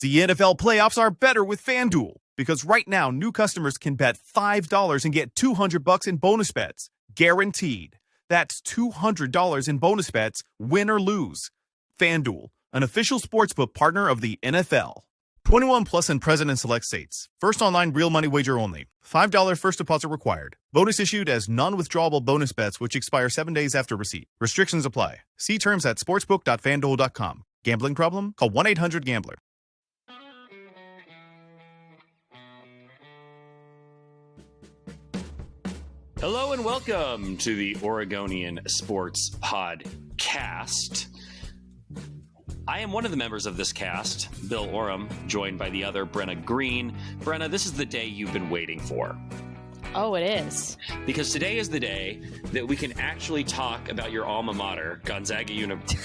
The NFL playoffs are better with FanDuel because right now new customers can bet $5 and get $200 in bonus bets, guaranteed. That's $200 in bonus bets, win or lose. FanDuel, an official sportsbook partner of the NFL. 21 plus and present in select states. First online real money wager only. $5 first deposit required. Bonus issued as non-withdrawable bonus bets which expire 7 days after receipt. Restrictions apply. See terms at sportsbook.fanduel.com. Gambling problem? Call 1-800-GAMBLER. Hello and welcome to the Oregonian Sports Podcast. I am one of the members of this cast, Bill Oram, joined by the other Brenna Greene. Brenna, this is the day you've been waiting for. Oh, it is. Because today is the day that we can actually talk about your alma mater, Gonzaga University,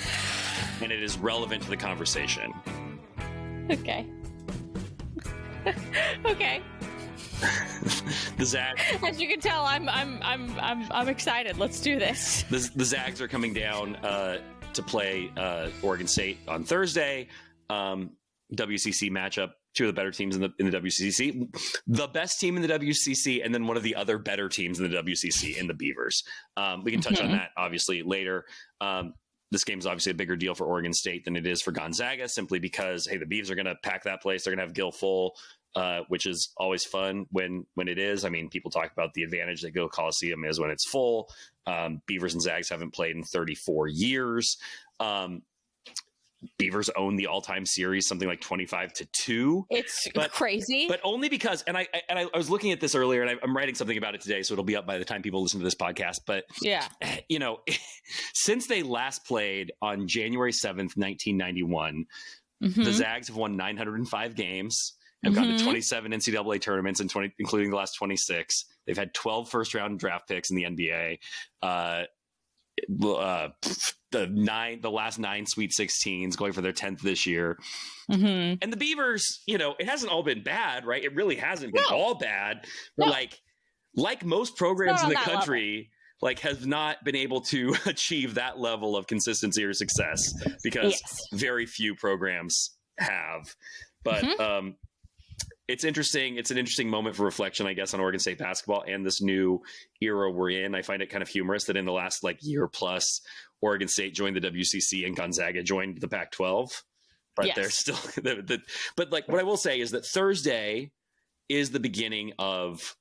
and it is relevant to the conversation. Okay. Okay. The Zags. As you can tell, I'm excited. Let's do this. The Zags are coming down to play Oregon State on Thursday. WCC matchup. Two of the better teams in the WCC. The best team in the WCC, and then one of the other better teams in the WCC in the Beavers. We can touch on that obviously later. This game is obviously a bigger deal for Oregon State than it is for Gonzaga, simply because hey, the Beavs are going to pack that place. They're going to have Gil full. Which is always fun when it is. I mean, people talk about the advantage that Gil Coliseum is when it's full. Beavers and Zags haven't played in 34 years. Beavers own the all-time series, something like 25-2. It's crazy, but only because. And I was looking at this earlier, and I'm writing something about it today, so it'll be up by the time people listen to this podcast. But yeah, you know, since they last played on January 7th, 1991, the Zags have won 905 games. Have gone to 27 NCAA tournaments, including the last 26. They've had 12 first-round draft picks in the NBA. The last 9 Sweet 16s, going for their 10th this year. And the Beavers, you know, it hasn't all been bad, right? It really hasn't been all bad. But like most programs in the country, have not been able to achieve that level of consistency or success because very few programs have. But it's interesting. It's an interesting moment for reflection, I guess, on Oregon State basketball and this new era we're in. I find it kind of humorous that in the last year plus, Oregon State joined the WCC and Gonzaga joined the Pac-12. But they're still. But what I will say is that Thursday is the beginning of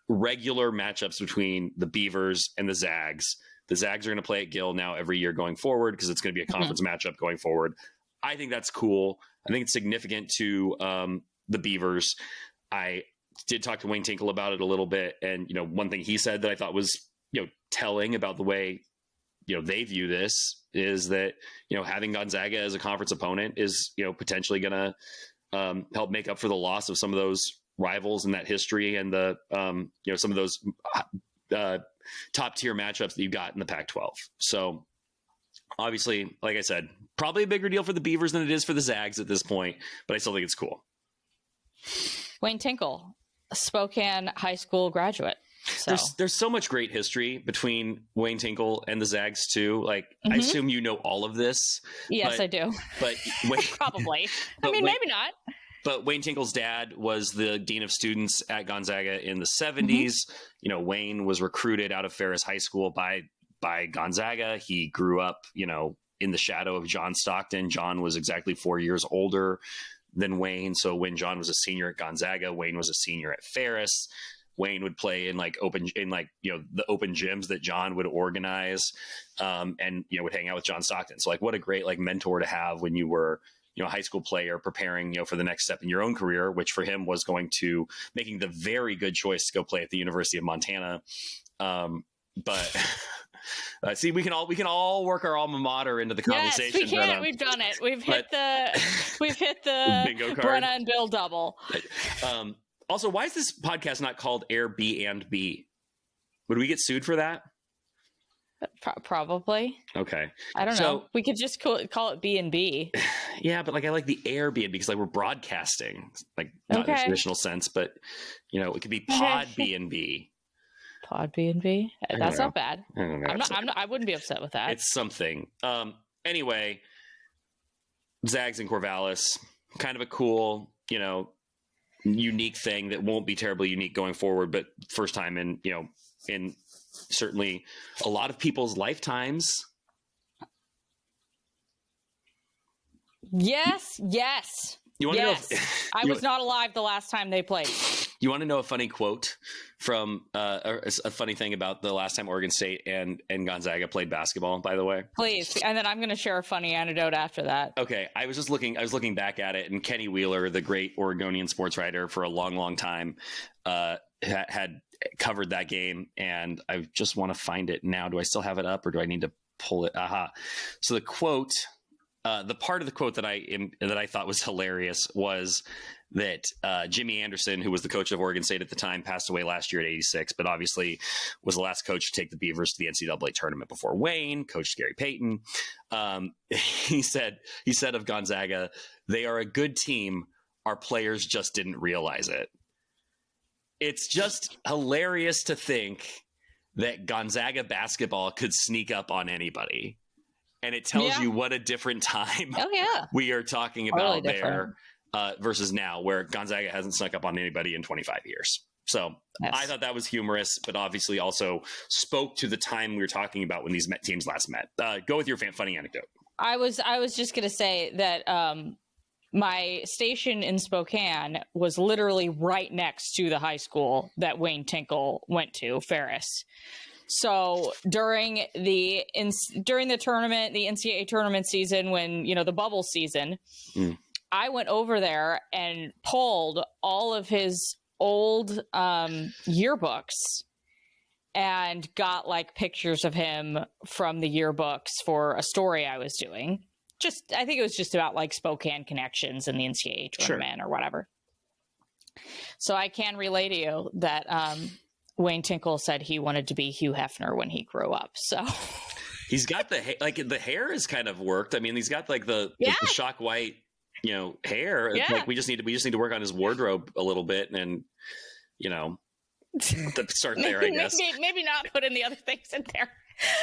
regular matchups between the Beavers and the Zags. The Zags are going to play at Gill now every year going forward because it's going to be a conference matchup going forward. I think that's cool. I think it's significant to the Beavers. I did talk to Wayne Tinkle about it a little bit. And, one thing he said that I thought was, telling about the way, they view this is that, having Gonzaga as a conference opponent is, potentially going to help make up for the loss of some of those rivals in that history and the, some of those top tier matchups that you got in the Pac-12. So obviously, like I said, probably a bigger deal for the Beavers than it is for the Zags at this point, but I still think it's cool. Wayne Tinkle, a Spokane high school graduate. So. There's so much great history between Wayne Tinkle and the Zags too. I assume you know all of this. Yes, I do. But probably. Maybe not. But Wayne Tinkle's dad was the dean of students at Gonzaga in the 70s. Wayne was recruited out of Ferris High School by Gonzaga. He grew up, in the shadow of John Stockton. John was exactly 4 years older than Wayne. So when John was a senior at Gonzaga, Wayne was a senior at Ferris. Wayne would play in the open gyms that John would organize, and would hang out with John Stockton. So what a great mentor to have when you were a high school player preparing for the next step in your own career, which for him was making the very good choice to go play at the University of Montana. But see, we can all work our alma mater into the conversation. Yes, we can. We've done it. We've hit the bingo card. Brenna and Bill double. Also, why is this podcast not called Airbnb? Would we get sued for that? Probably. Okay. I don't know. We could just call it B&B. Yeah, but I like the Airbnb because we're broadcasting, not in a traditional sense, but it could be Pod B&B. Pod B&B? That's not bad. I don't know. I wouldn't be upset with that. It's something. Anyway, Zags and Corvallis, kind of a cool, unique thing that won't be terribly unique going forward, but first time in certainly a lot of people's lifetimes. Yes. You want to know I was not alive the last time they played. You want to know a funny quote from a funny thing about the last time Oregon State and Gonzaga played basketball, by the way? Please. And then I'm going to share a funny anecdote after that. Okay. I was looking back at it, and Kenny Wheeler, the great Oregonian sports writer for a long, long time, had covered that game. And I just want to find it now. Do I still have it up, or do I need to pull it? Aha. So the quote, the part of the quote that I thought was hilarious was that Jimmy Anderson, who was the coach of Oregon State at the time, passed away last year at 86, but obviously was the last coach to take the Beavers to the NCAA tournament before Wayne, coached Gary Payton. He said of Gonzaga, "They are a good team. Our players just didn't realize it." It's just hilarious to think that Gonzaga basketball could sneak up on anybody. And it tells you what a different time we are talking about there versus now, where Gonzaga hasn't snuck up on anybody in 25 years. So I thought that was humorous, but obviously also spoke to the time we were talking about when these teams last met. Go with your funny anecdote. I was just going to say that my station in Spokane was literally right next to the high school that Wayne Tinkle went to, Ferris. So during the tournament, the NCAA tournament season, when, the bubble season, I went over there and pulled all of his old yearbooks and got like pictures of him from the yearbooks for a story I was doing. I think it was just about like Spokane connections in the NCAA tournament or whatever. So I can relay to you that Wayne Tinkle said he wanted to be Hugh Hefner when he grew up. So he's got the hair is kind of worked. I mean, he's got like the shock white, hair. Yeah. Like we just need to work on his wardrobe a little bit, and start there. I guess maybe not put in the other things in there.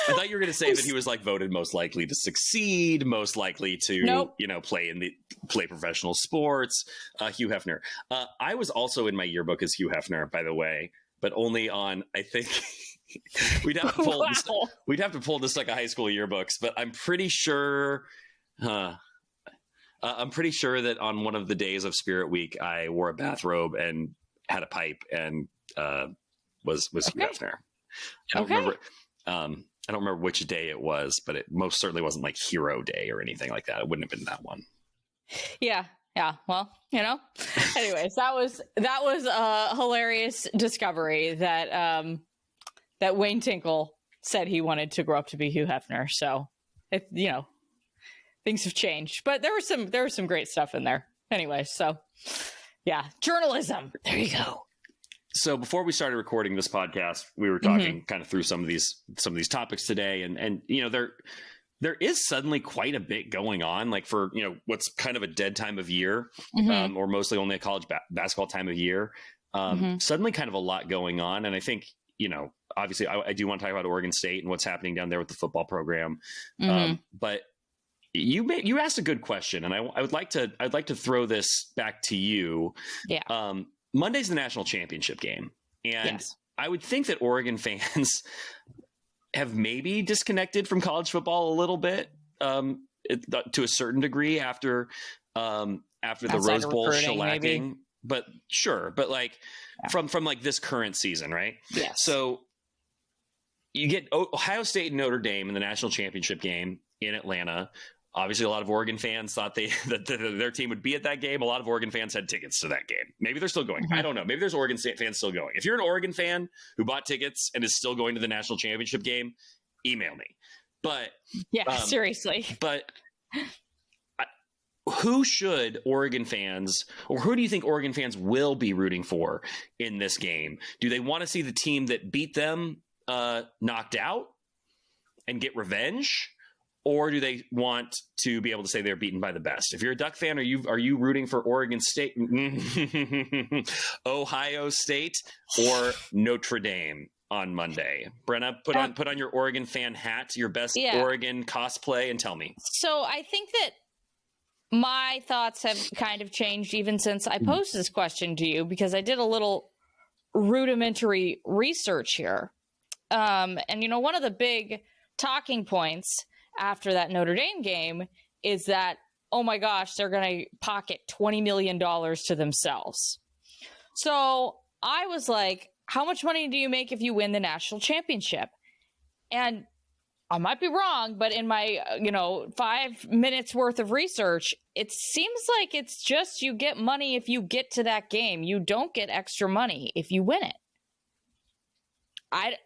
I thought you were going to say that he was like voted most likely to succeed, most likely to play professional sports. Hugh Hefner. I was also in my yearbook as Hugh Hefner, by the way. But only on, I think we'd have to pull this like a high school yearbooks. But I'm pretty sure, that on one of the days of Spirit Week, I wore a bathrobe and had a pipe and was Hugh Hefner. I don't remember which day it was, but it most certainly wasn't like Hero Day or anything like that. It wouldn't have been that one. Yeah. Yeah, well, anyways, that was a hilarious discovery that that Wayne Tinkle said he wanted to grow up to be Hugh Hefner. So, things have changed, but there was some great stuff in there. Anyway, so yeah, journalism. There you go. So before we started recording this podcast, we were talking kind of through some of these topics today, and there is suddenly quite a bit going on, like for, what's kind of a dead time of year, or mostly only a college basketball time of year. Suddenly kind of a lot going on. And I think, obviously I do want to talk about Oregon State and what's happening down there with the football program. But you asked a good question, and I'd like to throw this back to you. Yeah. Monday's the national championship game. And I would think that Oregon fans have maybe disconnected from college football a little bit, to a certain degree after the Rose Bowl shellacking, maybe. But sure. But like from like this current season, right? Yeah. So you get Ohio State and Notre Dame in the national championship game in Atlanta. Obviously, a lot of Oregon fans thought that their team would be at that game. A lot of Oregon fans had tickets to that game. Maybe they're still going. I don't know. Maybe there's Oregon State fans still going. If you're an Oregon fan who bought tickets and is still going to the national championship game, email me. But seriously. But who should Oregon fans, or who do you think Oregon fans will be rooting for in this game? Do they want to see the team that beat them knocked out and get revenge? Or do they want to be able to say they're beaten by the best? If you're a Duck fan, are you rooting for Oregon State, Ohio State, or Notre Dame on Monday? Brenna, put on your Oregon fan hat, your best Oregon cosplay, and tell me. So I think that my thoughts have kind of changed even since I posed this question to you, because I did a little rudimentary research here. And, one of the big talking points after that Notre Dame game is that, oh my gosh, they're going to pocket $20 million to themselves. So I was like, how much money do you make if you win the national championship? And I might be wrong, but in my, 5 minutes worth of research, it seems like it's just you get money if you get to that game. You don't get extra money if you win it. I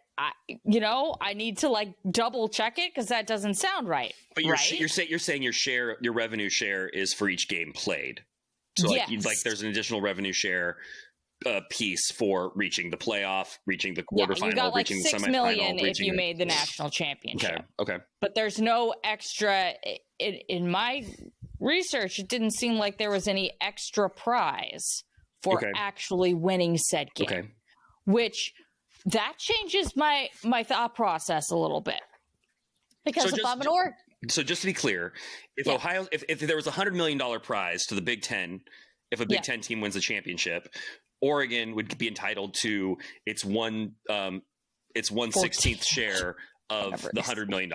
need to double check it because that doesn't sound right. But you're saying your revenue share is for each game played. So yes. There's an additional revenue share piece for reaching the playoff, reaching the quarterfinal, you got reaching the $6 semifinal, million if you made the national championship. Okay. But there's no extra. In my research, it didn't seem like there was any extra prize for actually winning said game. Okay. Which that changes my thought process a little bit. Because if I'm an Oregon. So just to be clear, if Ohio, if there was $100 million prize to the Big Ten, if a Big Ten team wins the championship, Oregon would be entitled to its 1/16th share of the $100 million,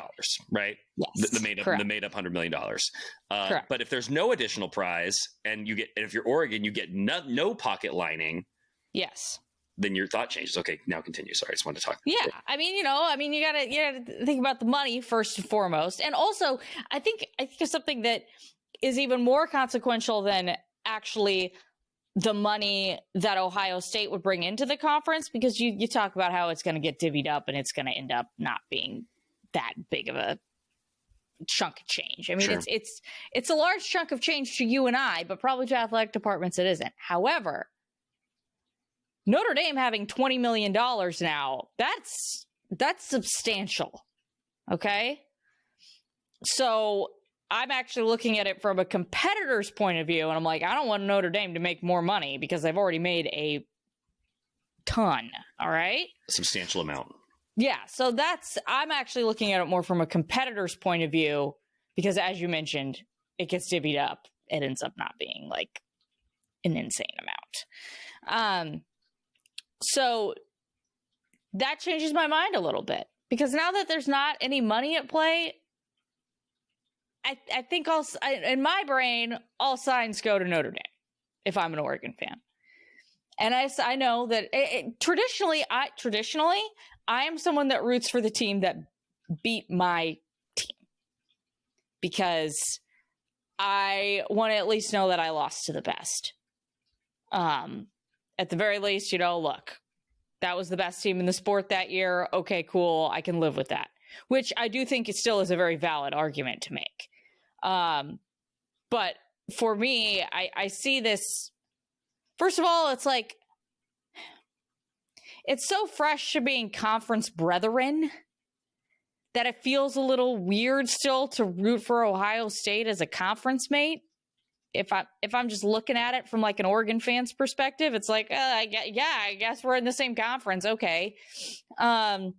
right? Yes, the made up $100 million. Correct. But if there's no additional prize, and if you're Oregon, you get no pocket lining. Yes. Then your thought changes. Okay, now continue. Sorry, I just wanted to talk. Yeah, you gotta think about the money first and foremost, and also I think it's something that is even more consequential than actually the money that Ohio State would bring into the conference, because you talk about how it's going to get divvied up and it's going to end up not being that big of a chunk of change. I mean, sure. it's a large chunk of change to you and I, but probably to athletic departments it isn't. However, Notre Dame having $20 million now, that's substantial. Okay? So I'm actually looking at it from a competitor's point of view, and I'm like, I don't want Notre Dame to make more money because they've already made a ton. All right? A substantial amount. Yeah. So I'm actually looking at it more from a competitor's point of view, because as you mentioned, it gets divvied up. It ends up not being like an insane amount. So that changes my mind a little bit, because now that there's not any money at play, I think in my brain, all signs go to Notre Dame if I'm an Oregon fan. And I know that traditionally, I am someone that roots for the team that beat my team, because I want to at least know that I lost to the best. At the very least, look, that was the best team in the sport that year. Okay, cool. I can live with that, which I do think it still is a very valid argument to make. But for me, I see this. First of all, it's like, it's so fresh to being conference brethren that it feels a little weird still to root for Ohio State as a conference mate. If I'm just looking at it from like an Oregon fan's perspective, it's like, I guess we're in the same conference. Okay. And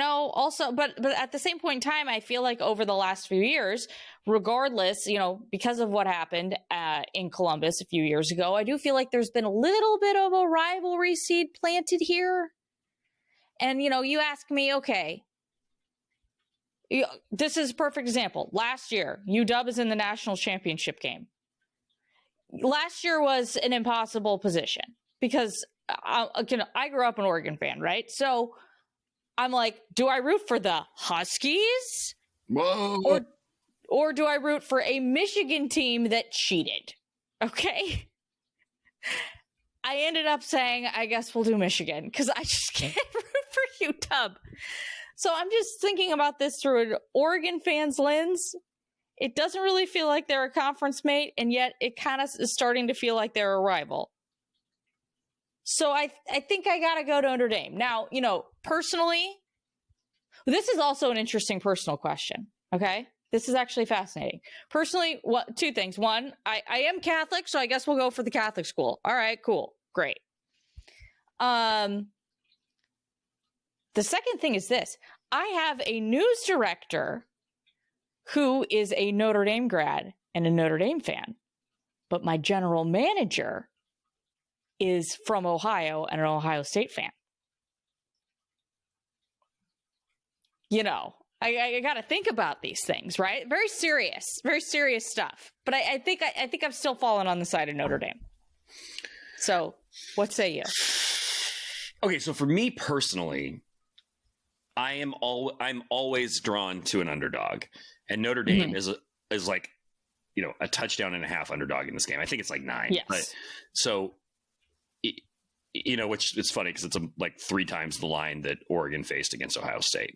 also, but at the same point in time, I feel like over the last few years, regardless, because of what happened in Columbus a few years ago, I do feel like there's been a little bit of a rivalry seed planted here. And, you ask me, okay, this is a perfect example. Last year, UW is in the national championship game. Last year was an impossible position because I grew up an Oregon fan, right? So I'm like, do I root for the Huskies? Whoa. Or do I root for a Michigan team that cheated? Okay. I ended up saying, I guess we'll do Michigan because I just can't root for UW. So I'm just thinking about this through an Oregon fan's lens. It doesn't really feel like they're a conference mate, and yet it kind of is starting to feel like they're a rival. So I think I got to go to Notre Dame. Now, personally, this is also an interesting personal question, okay? This is actually fascinating. Personally, two things. One, I am Catholic, so I guess we'll go for the Catholic school. All right, cool. Great. The second thing is this. I have a news director who is a Notre Dame grad and a Notre Dame fan, but my general manager is from Ohio and an Ohio State fan. You know, I got to think about these things, right? Very serious stuff. But I think I'm still falling on the side of Notre Dame. So, what say you? Okay, so for me personally, I'm always drawn to an underdog, and Notre Dame is like, you know, a touchdown and a half underdog in this game. I think it's like 9. Yes. But, so, you know, which it's funny because it's like 3 times the line that Oregon faced against Ohio State.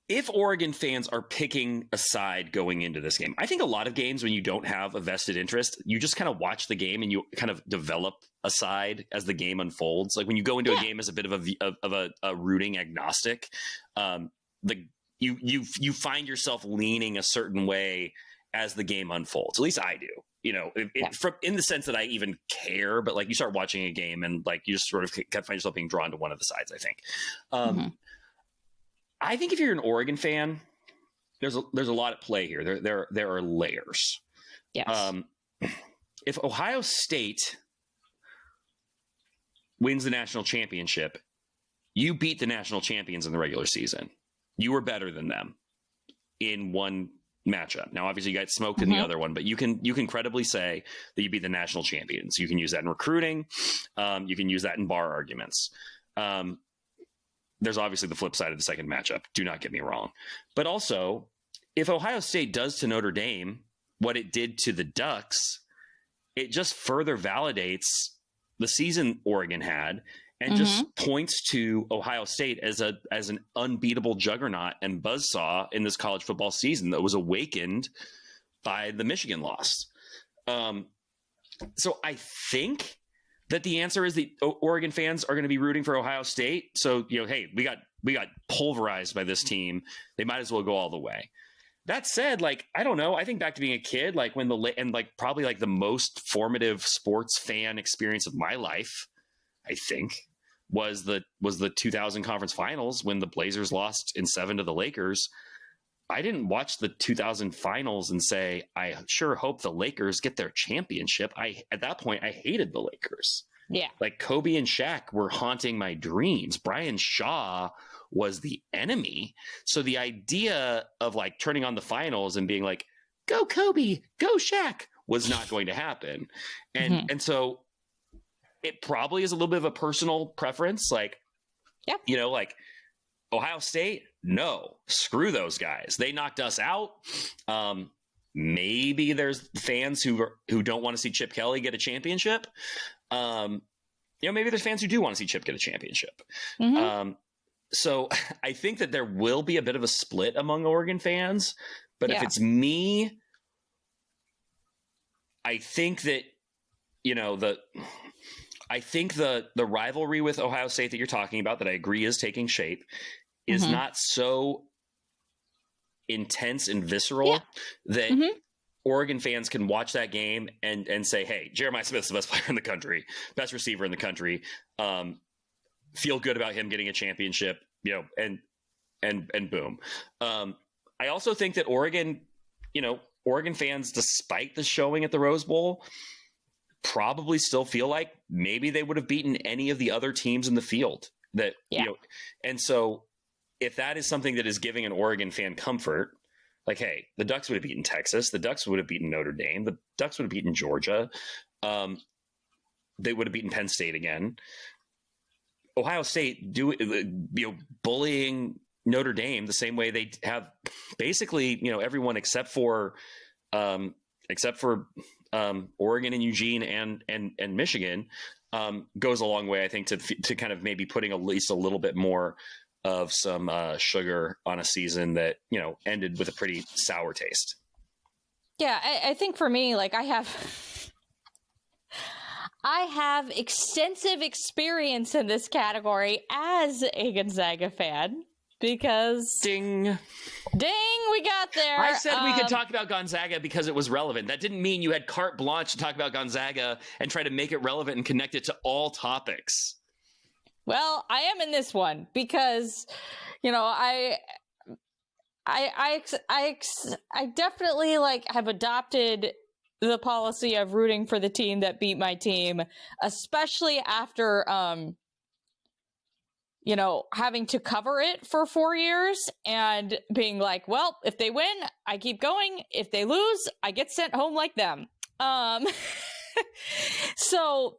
If Oregon fans are picking a side going into this game, I think a lot of games when you don't have a vested interest, you just kind of watch the game and you kind of develop a side as the game unfolds. Like when you go into a game as a bit of a rooting agnostic, you find yourself leaning a certain way as the game unfolds. At least I do. You know, in the sense that I even care, but like you start watching a game and like you just sort of find yourself being drawn to one of the sides, I think. I think if you're an Oregon fan, there's a lot at play here. There are layers. Yes. If Ohio State wins the national championship, you beat the national champions in the regular season. You were better than them in one matchup. Now, obviously, you got smoked in the other one, but you can credibly say that you beat the national champions. You can use that in recruiting. You can use that in bar arguments. There's obviously the flip side of the second matchup. Do not get me wrong. But also, if Ohio State does to Notre Dame what it did to the Ducks, it just further validates the season Oregon had and just points to Ohio State as an unbeatable juggernaut and buzzsaw in this college football season that was awakened by the Michigan loss. So I think that the answer is the Oregon fans are going to be rooting for Ohio State. So, you know, hey, we got pulverized by this team. They might as well go all the way. That said, like, I don't know. I think back to being a kid, like probably like the most formative sports fan experience of my life, I think, was the 2000 conference finals when the Blazers lost in 7 to the Lakers. I didn't watch the 2000 finals and say, I sure hope the Lakers get their championship. At that point, I hated the Lakers. Yeah. Like Kobe and Shaq were haunting my dreams. Brian Shaw was the enemy. So the idea of like turning on the finals and being like, go Kobe, go Shaq was not going to happen. And so it probably is a little bit of a personal preference. Like, you know, like Ohio State, no, screw those guys. They knocked us out. Maybe there's fans who don't want to see Chip Kelly get a championship. You know, maybe there's fans who do want to see Chip get a championship. So I think that there will be a bit of a split among Oregon fans, but if it's me, I think that, you know, the rivalry with Ohio State that you're talking about, that I agree is taking shape, is not so intense and visceral that Oregon fans can watch that game and say, hey, Jeremiah Smith's the best player in the country, best receiver in the country. Feel good about him getting a championship, you know, and boom. I also think that Oregon fans, despite the showing at the Rose Bowl, probably still feel like maybe they would have beaten any of the other teams in the field that, you know, and so if that is something that is giving an Oregon fan comfort, like, hey, the Ducks would have beaten Texas, the Ducks would have beaten Notre Dame, the Ducks would have beaten Georgia, they would have beaten Penn State again. Ohio State bullying Notre Dame the same way they have basically, you know, everyone except for Oregon and Eugene and Michigan goes a long way, I think, to kind of maybe putting at least a little bit more of some sugar on a season that, you know, ended with a pretty sour taste. Yeah, I think for me, like I have extensive experience in this category as a Gonzaga fan because Ding, we got there. I said we could talk about Gonzaga because it was relevant. That didn't mean you had carte blanche to talk about Gonzaga and try to make it relevant and connect it to all topics. Well, I am in this one because, I definitely have adopted the policy of rooting for the team that beat my team, especially after, having to cover it for 4 years and being like, well, if they win, I keep going. If they lose, I get sent home like them. So,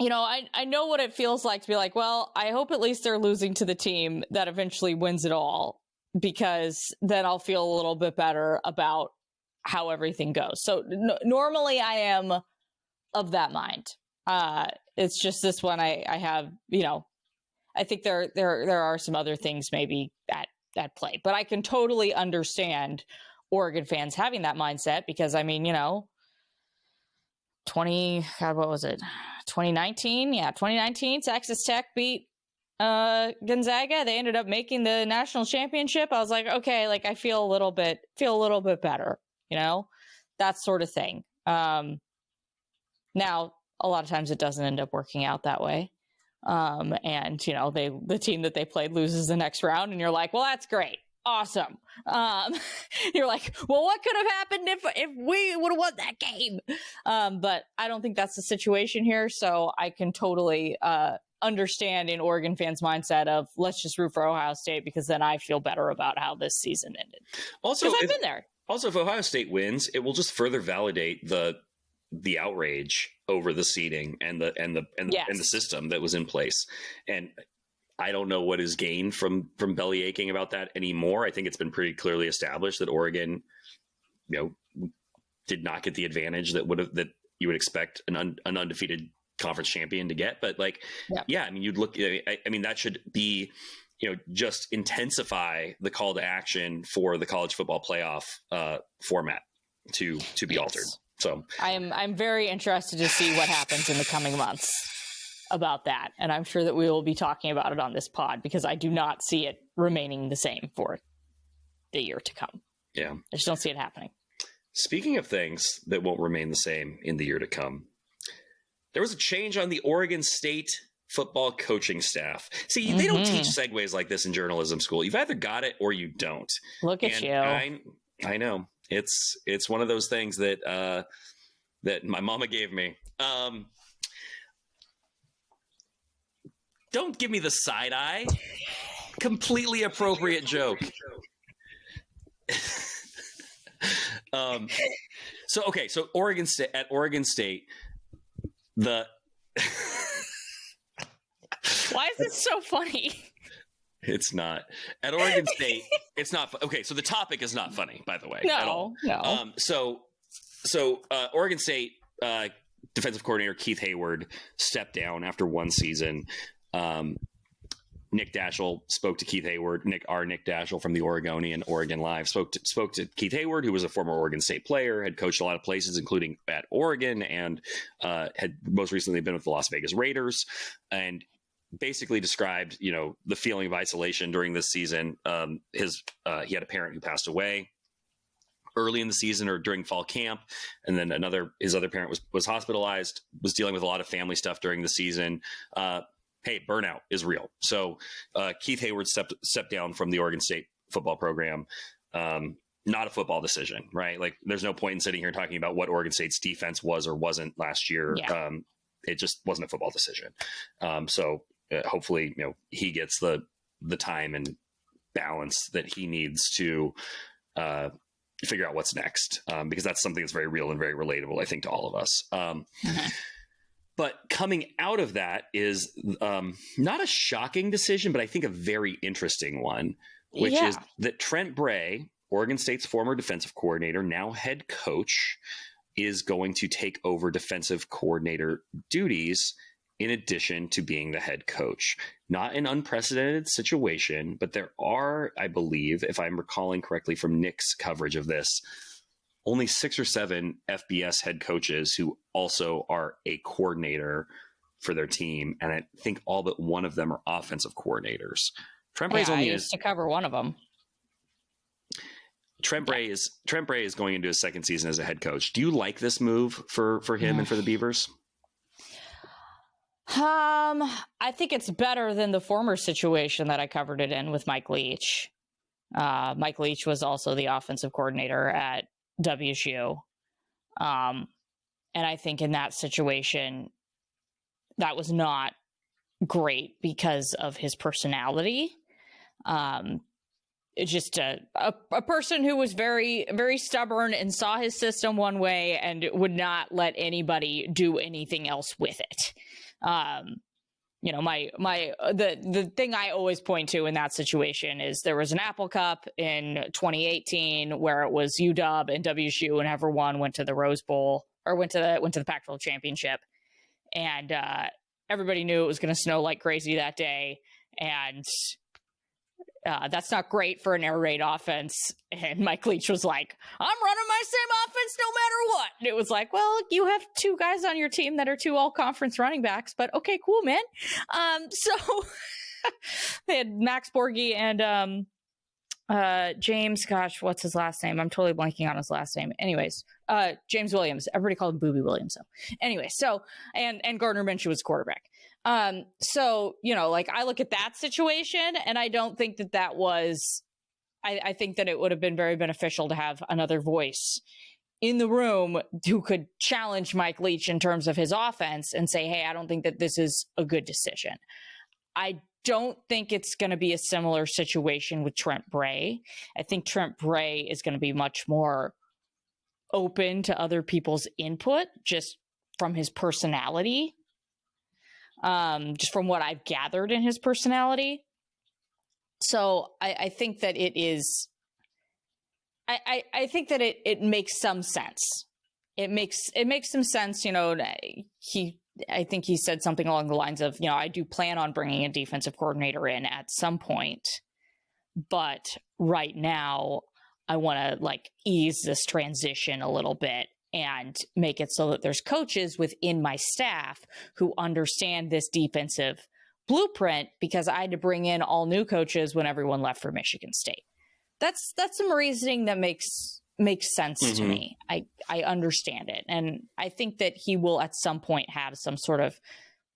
I know what it feels like to be like, well, I hope at least they're losing to the team that eventually wins it all, because then I'll feel a little bit better about how everything goes. So normally I am of that mind. It's just this one I have, I think there are some other things maybe at play, but I can totally understand Oregon fans having that mindset because, 2019? Yeah, 2019, Texas Tech beat Gonzaga. They ended up making the national championship. I was like, okay, I feel a little bit better, that sort of thing. Now, a lot of times it doesn't end up working out that way. And the team that they played loses the next round, and you're like, well, that's great. Awesome. You're like, well, what could have happened if we would have won that game? But I don't think that's the situation here. So I can totally understand in Oregon fans' mindset of let's just root for Ohio State because then I feel better about how this season ended. Also, I've been there. Also, if Ohio State wins, it will just further validate the outrage over the seeding and the system that was in place. And I don't know what is gained from belly aching about that anymore. I think it's been pretty clearly established that Oregon, did not get the advantage that you would expect an undefeated conference champion to get. But you'd look. That should be, just intensify the call to action for the college football playoff format to be altered. So I'm very interested to see what happens in the coming months about that. And I'm sure that we will be talking about it on this pod because I do not see it remaining the same for the year to come. Yeah. I just don't see it happening. Speaking of things that won't remain the same in the year to come, there was a change on the Oregon State football coaching staff. See, they don't teach segues like this in journalism school. You've either got it or you don't. Look at you. I know. It's one of those things that my mama gave me. Don't give me the side eye. Completely appropriate joke. So Oregon State, the why is this so funny? It's not at Oregon State. It's not okay. So the topic is not funny, by the way. No, at all. No. So Oregon State defensive coordinator Keith Hayward stepped down after one season. Nick Daschel spoke to Keith Hayward. Nick Daschel from the Oregonian Oregon Live spoke to Keith Hayward, who was a former Oregon State player, had coached a lot of places, including at Oregon, and had most recently been with the Las Vegas Raiders, and basically described, the feeling of isolation during this season. He had a parent who passed away early in the season or during fall camp, and then his other parent was hospitalized, was dealing with a lot of family stuff during the season. Hey, burnout is real. So Keith Hayward stepped down from the Oregon State football program. Not a football decision, right? There's no point in sitting here talking about what Oregon State's defense was or wasn't last year. Yeah. It just wasn't a football decision. Hopefully, he gets the time and balance that he needs to figure out what's next, because that's something that's very real and very relatable, I think, to all of us. But coming out of that is not a shocking decision, but I think a very interesting one, which is that Trent Bray, Oregon State's former defensive coordinator, now head coach, is going to take over defensive coordinator duties in addition to being the head coach. Not an unprecedented situation, but there are, I believe, if I'm recalling correctly from Nick's coverage of this, only 6 or 7 FBS head coaches who also are a coordinator for their team. And I think all but one of them are offensive coordinators. Trent Bray's I used to cover one of them. Trent Bray is going into his second season as a head coach. Do you like this move for him and for the Beavers? I think it's better than the former situation that I covered it in with Mike Leach. Mike Leach was also the offensive coordinator at WSU. And I think in that situation, that was not great because of his personality. It's just a person who was very, very stubborn and saw his system one way and would not let anybody do anything else with it. You know, the thing I always point to in that situation is there was an Apple Cup in 2018 where it was UW and WSU, and everyone went to the Rose Bowl or went to the Pac-12 championship, and everybody knew it was going to snow like crazy that day, and that's not great for an air raid offense. And Mike Leach was like, I'm running my same offense no matter what. And it was like, well, you have two guys on your team that are two all-conference running backs, but okay, cool, man. So they had Max Borghi and James, gosh, what's his last name? I'm totally blanking on his last name. Anyways, James Williams. Everybody called him Booby Williams. So anyway, and Gardner Minshew was quarterback. So, you know, like I look at that situation and I don't think that was, I think that it would have been very beneficial to have another voice in the room who could challenge Mike Leach in terms of his offense and say, hey, I don't think that this is a good decision. I don't think it's going to be a similar situation with Trent Bray. I think Trent Bray is going to be much more open to other people's input just from his personality. Just from what I've gathered in his personality. So I think that it is, I think that it makes some sense. It makes some sense, you know, I think he said something along the lines of, you know, I do plan on bringing a defensive coordinator in at some point, but right now I want to like ease this transition a little bit and make it so that there's coaches within my staff who understand this defensive blueprint, because I had to bring in all new coaches when everyone left for Michigan State. That's some reasoning that makes sense to me. I understand it. And I think that he will at some point have some sort of,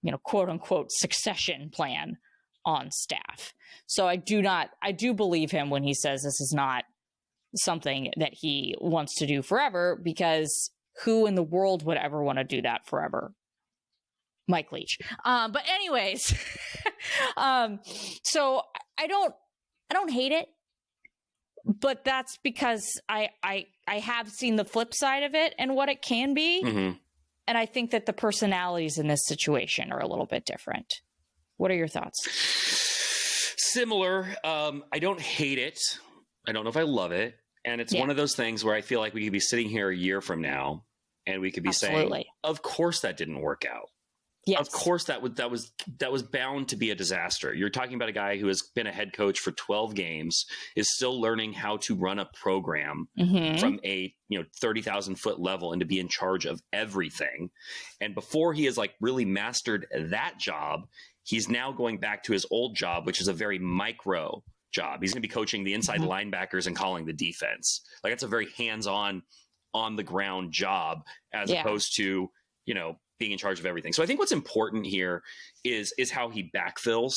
you know, quote unquote succession plan on staff. So I do believe him when he says this is not something that he wants to do forever, because who in the world would ever want to do that forever? Mike Leach. But anyways, so I don't hate it, but that's because I have seen the flip side of it and what it can be. And I think that the personalities in this situation are a little bit different. What are your thoughts? Similar. I don't hate it. I don't know if I love it. And it's one of those things where I feel like we could be sitting here a year from now and we could be saying, of course that didn't work out. Yes. Of course that was bound to be a disaster. You're talking about a guy who has been a head coach for 12 games, is still learning how to run a program from a 30,000 foot level and to be in charge of everything. And before he has like really mastered that job, he's now going back to his old job, which is a very micro job. He's going to be coaching the inside linebackers and calling the defense. Like it's a very hands-on, on the ground job as opposed to, being in charge of everything. So I think what's important here is how he backfills.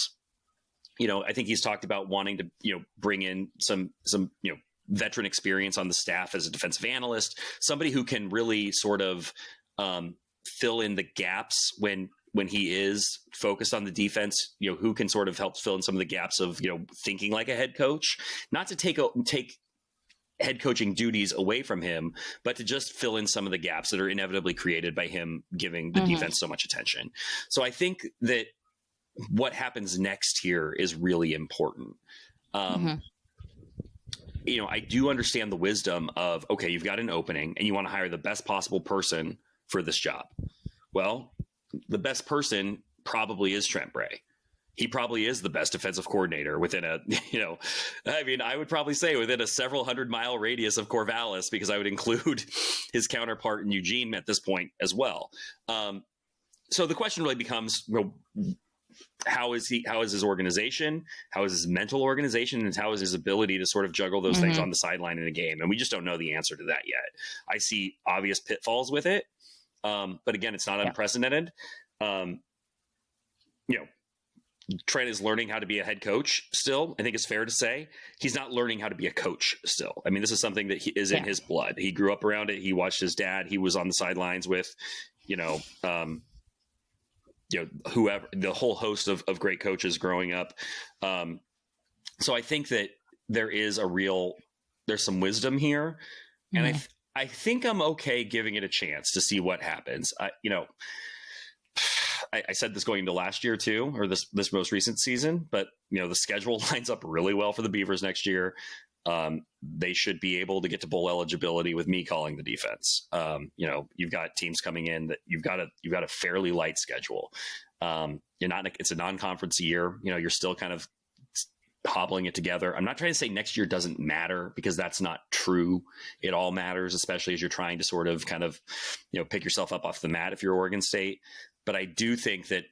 I think he's talked about wanting to, bring in some veteran experience on the staff as a defensive analyst, somebody who can really sort of fill in the gaps when he is focused on the defense, who can sort of help fill in some of the gaps of, thinking like a head coach, not to take head coaching duties away from him, but to just fill in some of the gaps that are inevitably created by him giving the defense so much attention. So I think that what happens next here is really important. I do understand the wisdom of, okay, you've got an opening and you want to hire the best possible person for this job. Well, the best person probably is Trent Bray. He probably is the best defensive coordinator within I would probably say within a several 100-mile radius of Corvallis, because I would include his counterpart in Eugene at this point as well. So the question really becomes, how is his organization? How is his mental organization? And how is his ability to sort of juggle those things on the sideline in a game? And we just don't know the answer to that yet. I see obvious pitfalls with it. But again, it's not unprecedented. Trent is learning how to be a head coach still. I think it's fair to say he's not learning how to be a coach still. I mean, this is something that is in his blood. He grew up around it. He watched his dad. He was on the sidelines with, whoever, the whole host of great coaches growing up. So I think that there's some wisdom here. And I think I'm okay giving it a chance to see what happens. I said this going into last year too, or this most recent season, but the schedule lines up really well for the Beavers next year. They should be able to get to bowl eligibility with me calling the defense. You've got teams coming in that you've got a fairly light schedule. It's a non-conference year. You're still kind of hobbling it together. I'm not trying to say next year doesn't matter, because that's not true. It all matters, especially as you're trying to sort of kind of, pick yourself up off the mat if you're Oregon State. But I do think that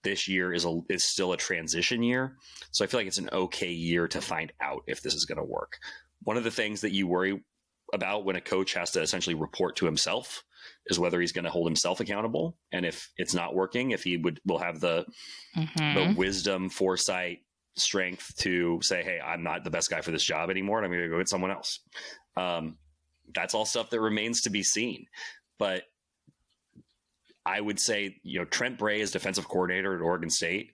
this year is still a transition year. So I feel like it's an okay year to find out if this is going to work. One of the things that you worry about when a coach has to essentially report to himself is whether he's going to hold himself accountable. And if it's not working, if he will have the wisdom, foresight, strength to say, hey, I'm not the best guy for this job anymore, and I'm going to go get someone else. That's all stuff that remains to be seen. But I would say, Trent Bray as defensive coordinator at Oregon State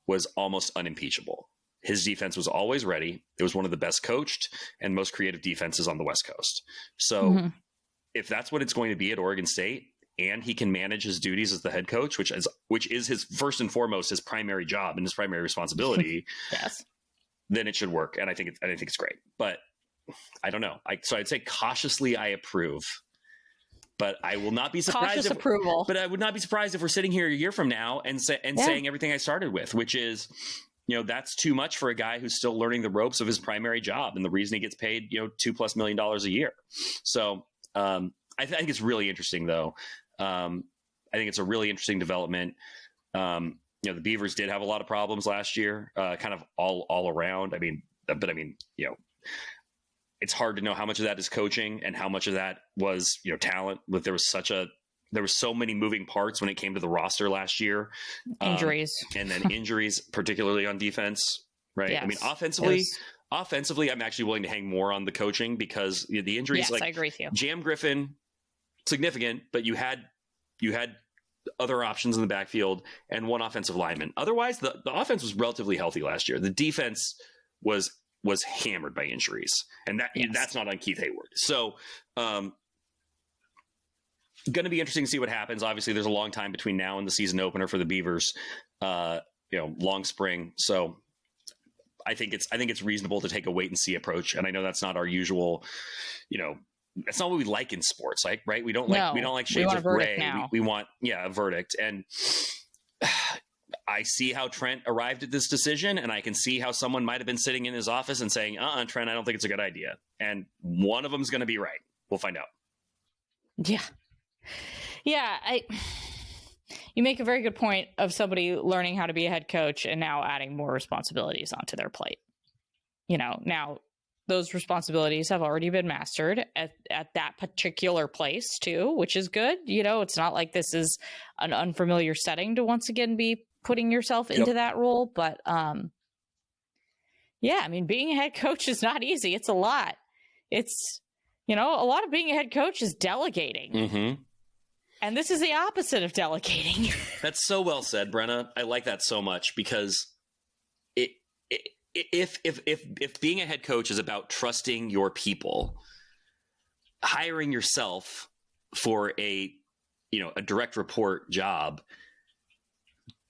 was almost unimpeachable. His defense was always ready. It was one of the best coached and most creative defenses on the West Coast. So if that's what it's going to be at Oregon State, and he can manage his duties as the head coach, which is his first and foremost, his primary job and his primary responsibility, then it should work. And I think it's great, but I don't know. So I'd say cautiously, I approve. But I will not be surprised. Cautious approval. But I would not be surprised if we're sitting here a year from now and saying everything I started with, which is, that's too much for a guy who's still learning the ropes of his primary job, and the reason he gets paid, $2+ million a year. So I think it's really interesting, though. I think it's a really interesting development. The Beavers did have a lot of problems last year, kind of all around. It's hard to know how much of that is coaching and how much of that was, talent. But there was so many moving parts when it came to the roster last year. Injuries. And then injuries, particularly on defense, right? Yes. I mean, offensively, I'm actually willing to hang more on the coaching, because the injuries, yes, I agree with you. Jam Griffin, significant, but you had other options in the backfield and one offensive lineman. Otherwise, the offense was relatively healthy last year. The defense was hammered by injuries, and that's not on Keith Hayward. So, going to be interesting to see what happens. Obviously, there's a long time between now and the season opener for the Beavers. Long spring. So, I think it's reasonable to take a wait and see approach. And I know that's not our usual, that's not what we like in sports, right? We don't like shades of gray. We want a verdict. And I see how Trent arrived at this decision, and I can see how someone might have been sitting in his office and saying, Trent, I don't think it's a good idea. And one of them is going to be right. We'll find out. Yeah. Yeah. You make a very good point of somebody learning how to be a head coach and now adding more responsibilities onto their plate. Now those responsibilities have already been mastered at that particular place too, which is good. It's not like this is an unfamiliar setting to once again be putting yourself into that role. But being a head coach is not easy. It's a lot. It's, a lot of being a head coach is delegating. Mm-hmm. And this is the opposite of delegating. That's so well said, Brenna. I like that so much, because if being a head coach is about trusting your people, hiring yourself for a direct report job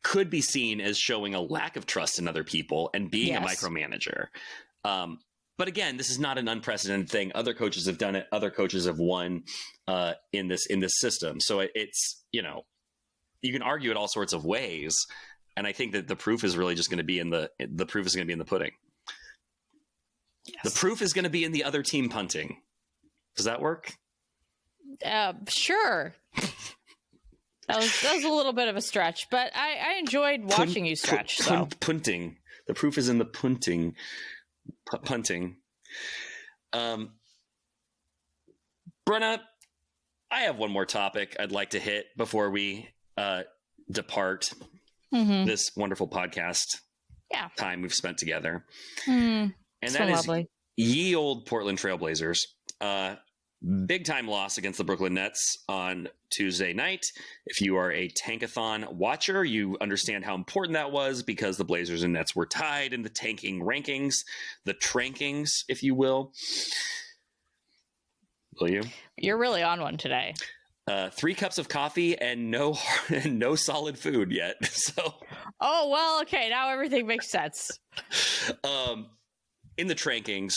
could be seen as showing a lack of trust in other people and being a micromanager. But again, this is not an unprecedented thing. Other coaches have done it. Other coaches have won in this system. So it's, you can argue it all sorts of ways. And I think that the proof is really just going to be in the pudding. Yes. The proof is going to be in the other team punting. Does that work? Sure. That was a little bit of a stretch, but I enjoyed watching you stretch. Punting. The proof is in the punting. Punting. Brenna, I have one more topic I'd like to hit before we depart. this wonderful podcast time we've spent together. And so that is lovely. ye old Portland Trailblazers. Big time loss against the Brooklyn Nets on Tuesday night. If you are a Tankathon watcher, you understand how important that was because the Blazers and Nets were tied in the tanking rankings, the trankings, if you will. Will you? You're really on one today. 3 cups of coffee and no solid food yet. So. Oh, well, okay. Now everything makes sense. In the trankings,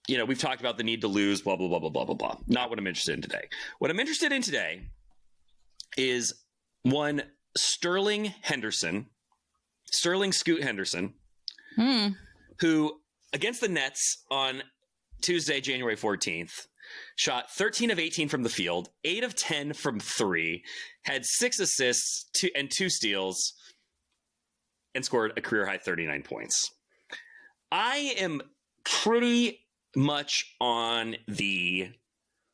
we've talked about the need to lose, blah, blah, blah, blah, blah, blah, blah. Not what I'm interested in today. What I'm interested in today is one Sterling Scoot Henderson, who against the Nets on Tuesday, January 14th, shot 13 of 18 from the field, 8 of 10 from 3, had 6 assists and 2 steals, and scored a career-high 39 points. I am pretty much on the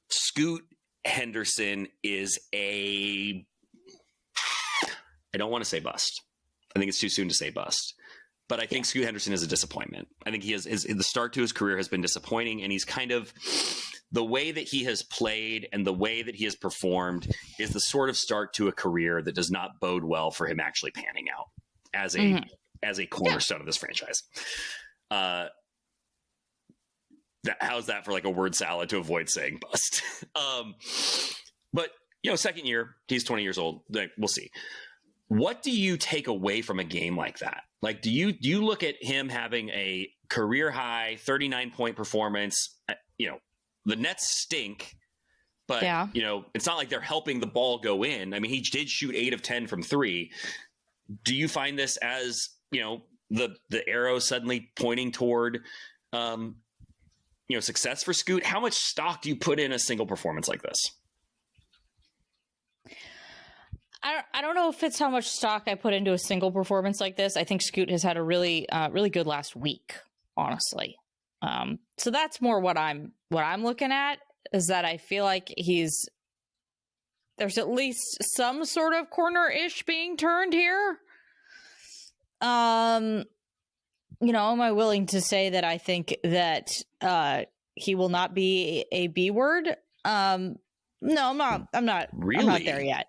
Scoot Henderson is I don't want to say bust. I think it's too soon to say bust. But I think Scoot Henderson is a disappointment. I think the start to his career has been disappointing, and he's kind of the way that he has played and the way that he has performed is the sort of start to a career that does not bode well for him actually panning out as a cornerstone of this franchise. How's that for like a word salad to avoid saying bust? But second year, he's 20 years old. We'll see. What do you take away from a game like that? Like, do you look at him having a career high 39-point performance? The Nets stink, but it's not like they're helping the ball go in. I mean, he did shoot 8 of 10 from 3. Do you find this as the arrow suddenly pointing toward success for Scoot? How much stock do you put in a single performance like this? I don't know if it's how much stock I put into a single performance like this. I think Scoot has had a really good last week, honestly. So that's more what I'm looking at, is that I feel like there's at least some sort of corner-ish being turned here. Am I willing to say that I think that he will not be a B word? No, I'm not. Really? I'm not there yet.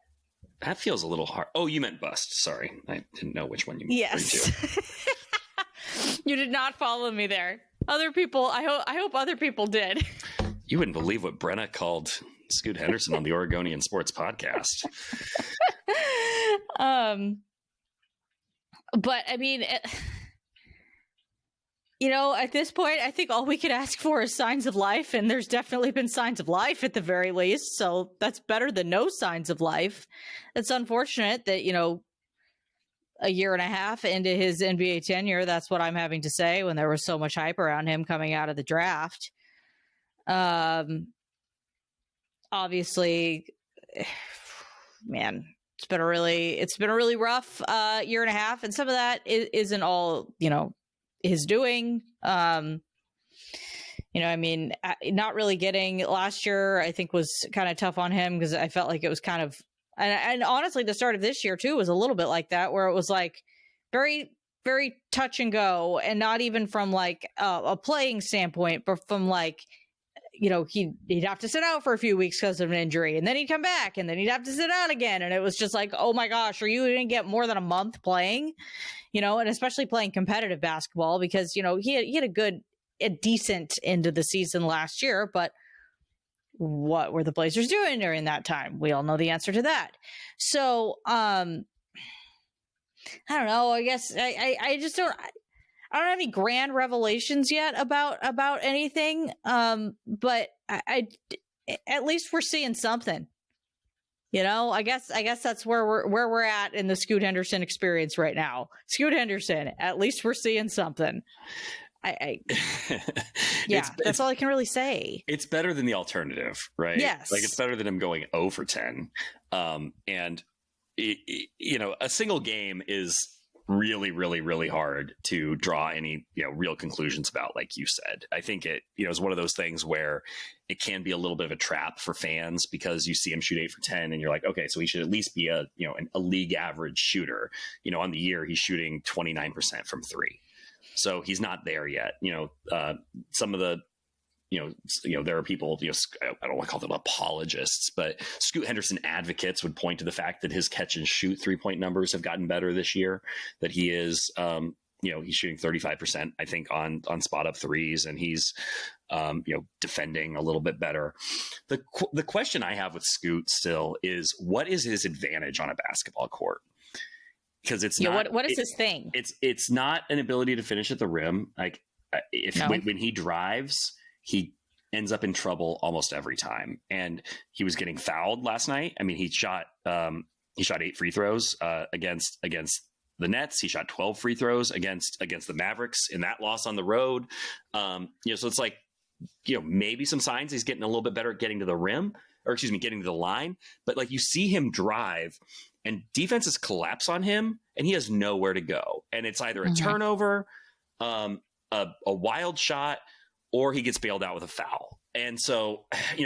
That feels a little hard. Oh, you meant bust. Sorry. I didn't know which one you meant. Yes. You did not follow me there. Other people, I hope other people did. You wouldn't believe what Brenna called Scoot Henderson on the Oregonian Sports podcast. But I mean, at this point, I think all we could ask for is signs of life, and there's definitely been signs of life at the very least. So that's better than no signs of life. It's unfortunate that, a year and a half into his NBA tenure, that's what I'm having to say when there was so much hype around him coming out of the draft. Obviously, man, it's been a really rough year and a half, and some of that isn't all, his doing. Not really getting last year, I think, was kind of tough on him because I felt like it was kind of, and honestly, the start of this year too was a little bit like that, where it was like very, very touch and go, and not even from like a playing standpoint, but from like, he'd have to sit out for a few weeks because of an injury, and then he'd come back, and then he'd have to sit out again, and it was just like, oh my gosh, are you going to get more than a month playing? And especially playing competitive basketball, because he had a decent end of the season last year, but what were the Blazers doing during that time? We all know the answer to that. So, I don't know. I guess I just don't. I don't have any grand revelations yet about anything. But I at least we're seeing something. I guess that's where we're at in the Scoot Henderson experience right now. Scoot Henderson, at least we're seeing something. That's all I can really say. It's better than the alternative, right? Yes. Like, it's better than him going 0 for 10. And a single game is really, really, really hard to draw any, real conclusions about, like you said. I think it, is one of those things where it can be a little bit of a trap for fans because you see him shoot 8 for 10 and you're like, okay, so he should at least be a league average shooter. On the year, he's shooting 29% from 3. So he's not there yet. Some of the, there are people, I don't want to call them apologists, but Scoot Henderson advocates would point to the fact that his catch and shoot 3-point numbers have gotten better this year, that he is, he's shooting 35%, I think, on spot up threes, and he's, defending a little bit better. The question I have with Scoot still is, what is his advantage on a basketball court? Because it's not, what is his thing? It's not an ability to finish at the rim. Like when he drives, he ends up in trouble almost every time. And he was getting fouled last night. I mean, he shot 8 free throws against the Nets. He shot 12 free throws against the Mavericks in that loss on the road. So it's like, maybe some signs he's getting a little bit better at getting to the rim, getting to the line. But like, you see him drive and defenses collapse on him and he has nowhere to go. And it's either a turnover, a wild shot, or he gets bailed out with a foul. And so,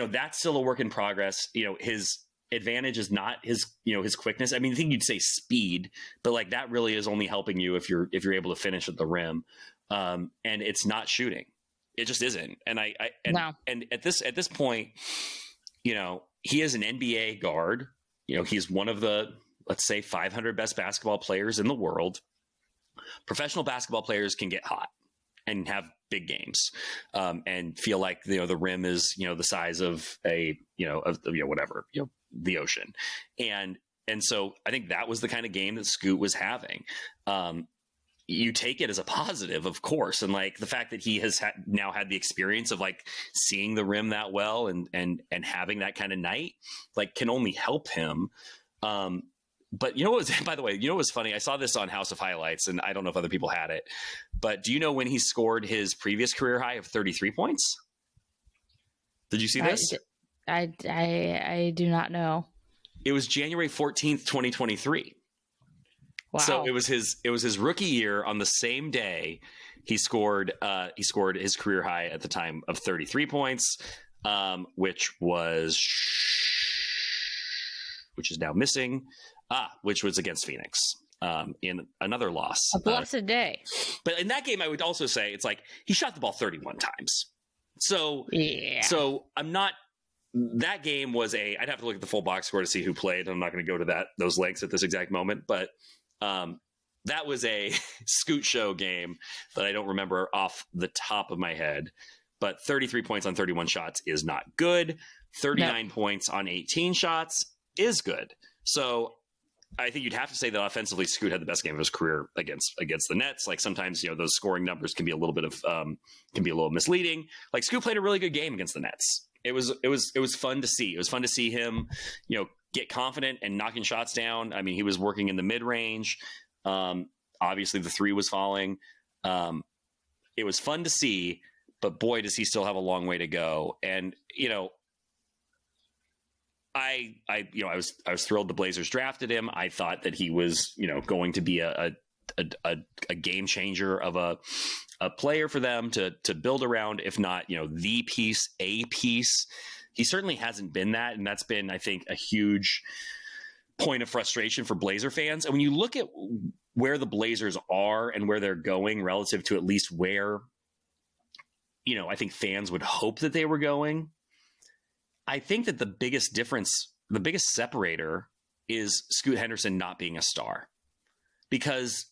that's still a work in progress. His advantage is not his quickness. I mean, I think you'd say speed, but like that really is only helping you if you're able to finish at the rim. And it's not shooting. It just isn't. And and at this point, he is an NBA guard. He's one of the, let's say, 500 best basketball players in the world. Professional basketball players can get hot and have big games, and feel like, the rim is, the size of the ocean. And so I think that was the kind of game that Scoot was having. You take it as a positive, of course. And like the fact that he has now had the experience of like seeing the rim that well and having that kind of night, like, can only help him. But by the way, what was funny? I saw this on House of Highlights, and I don't know if other people had it, but do you know when he scored his previous career high of 33 points? Did you see this? I do not know. It was January 14th, 2023. Wow. So it was his rookie year. On the same day, he scored his career high at the time of 33 points, which is now missing. Which was against Phoenix in another loss. A blessed day. But in that game, I would also say it's like he shot the ball 31 times. So I'm not. That game was I'd have to look at the full box score to see who played. I'm not going to go to those lengths at this exact moment, but that was a Scoot show game that I don't remember off the top of my head. But 33 points on 31 shots is not good. 39 points on 18 shots is good. So I think you'd have to say that offensively, Scoot had the best game of his career against the Nets. Like sometimes, those scoring numbers can be a little misleading. Like Scoot played a really good game against the Nets. It was fun to see. It was fun to see him, get confident and knocking shots down. I mean, he was working in the mid range. Obviously the 3 was falling. It was fun to see, but boy, does he still have a long way to go. And, I was thrilled the Blazers drafted him. I thought that he was, going to be a game changer of a player for them to build around, if not, a piece. He certainly hasn't been that. And that's been, I think, a huge point of frustration for Blazer fans. And when you look at where the Blazers are and where they're going relative to at least where, I think fans would hope that they were going, I think that the biggest difference, the biggest separator is Scoot Henderson not being a star. Because,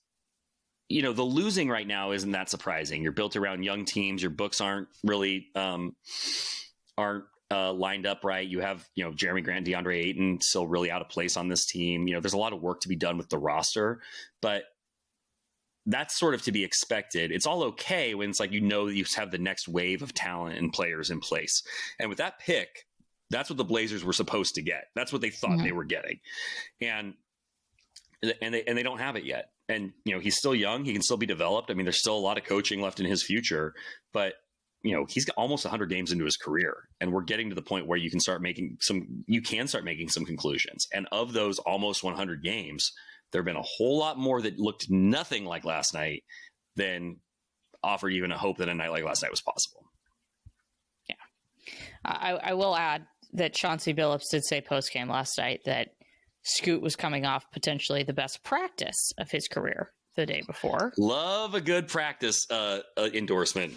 the losing right now isn't that surprising. You're built around young teams. Your books aren't really lined up right. You have, Jeremy Grant, DeAndre Ayton still really out of place on this team. There's a lot of work to be done with the roster, but that's sort of to be expected. It's all okay when it's like, you have the next wave of talent and players in place. And with that pick, that's what the Blazers were supposed to get. That's what they thought they were getting. And they don't have it yet. And, he's still young. He can still be developed. I mean, there's still a lot of coaching left in his future, but he's got almost 100 games into his career, and we're getting to the point where you can start making some conclusions. And of those almost 100 games, there have been a whole lot more that looked nothing like last night than offered even a hope that a night like last night was possible. Yeah. I will add that Chauncey Billups did say post-game last night that Scoot was coming off potentially the best practice of his career the day before. Love a good practice endorsement.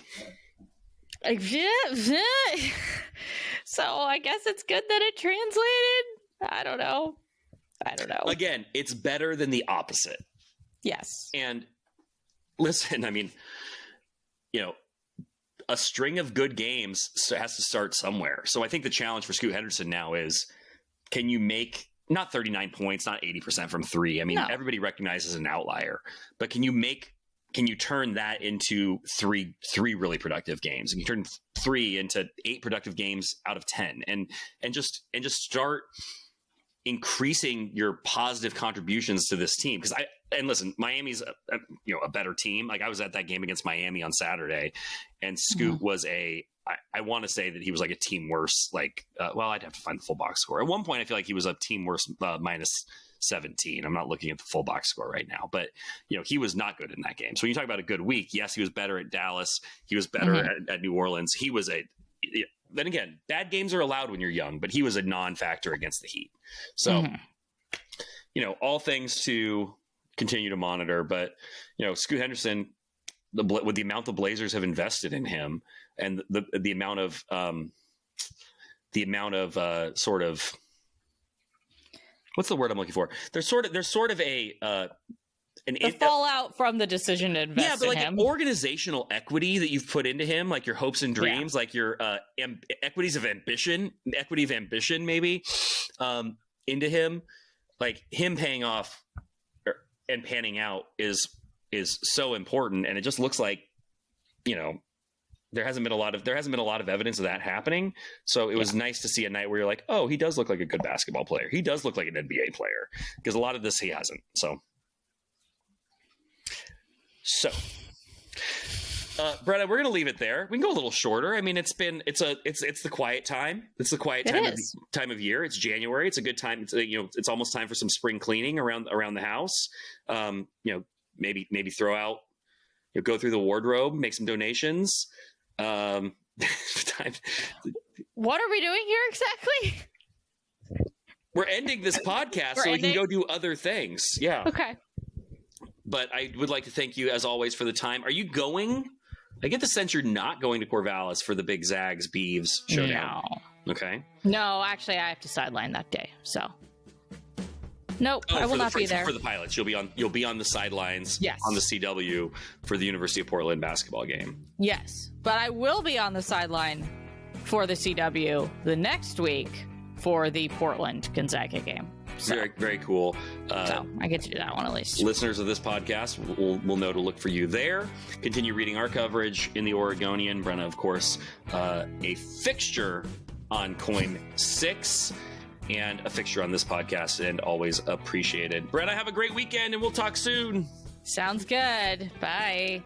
So I guess it's good that it translated. I don't know. Again, it's better than the opposite. Yes. And listen, I mean, a string of good games has to start somewhere. So I think the challenge for Scoot Henderson now is, can you make not 39 points, not 80% from three? I mean, everybody recognizes an outlier, but can you turn that into three really productive games? And you turn 3 into 8 productive games out of 10 and just start increasing your positive contributions to this team. Because listen, Miami's a better team. Like, I was at that game against Miami on Saturday, and Scoot was I want to say that he was like a team worse. Like, I'd have to find the full box score. At one point, I feel like he was a team worse minus 17. I'm not looking at the full box score right now, but he was not good in that game. So when you talk about a good week, yes, he was better at Dallas. He was better at New Orleans. He was then again, bad games are allowed when you're young, but he was a non-factor against the Heat. So, all things to continue to monitor, but Scoot Henderson, with the amount the Blazers have invested in him, and the amount of sort of, what's the word I'm looking for? There's sort of the fallout from the decision to invest in him. Organizational equity that you've put into him, like your hopes and dreams, like your equity of ambition, maybe, into him, like him paying off and panning out is so important. And it just looks like, there hasn't been a lot of evidence of that happening. So it was nice to see a night where you're like, oh, he does look like a good basketball player. He does look like an NBA player, because a lot of this he hasn't. So, Brenna, we're going to leave it there. We can go a little shorter. I mean, it's the quiet time. It's the quiet time of year. It's January. It's a good time. It's almost time for some spring cleaning around the house. Maybe throw out, go through the wardrobe, make some donations. What are we doing here exactly? We're ending this podcast we can go do other things. Yeah. Okay. But I would like to thank you, as always, for the time. Are you going? I get the sense you're not going to Corvallis for the big Zags Beavs showdown. No. Okay. No, actually, I have to sideline that day. So, nope, I will not be there. For the Pilots, you'll be on the sidelines. Yes. On the CW for the University of Portland basketball game. Yes, but I will be on the sideline for the CW the next week for the Portland Gonzaga game. So, very, very cool. So I get to do that one at least. Listeners of this podcast will know to look for you there. Continue reading our coverage in the Oregonian. Brenna, of course, a fixture on Coin 6 and a fixture on this podcast, and always appreciated. Brenna, have a great weekend, and we'll talk soon. Sounds good. Bye.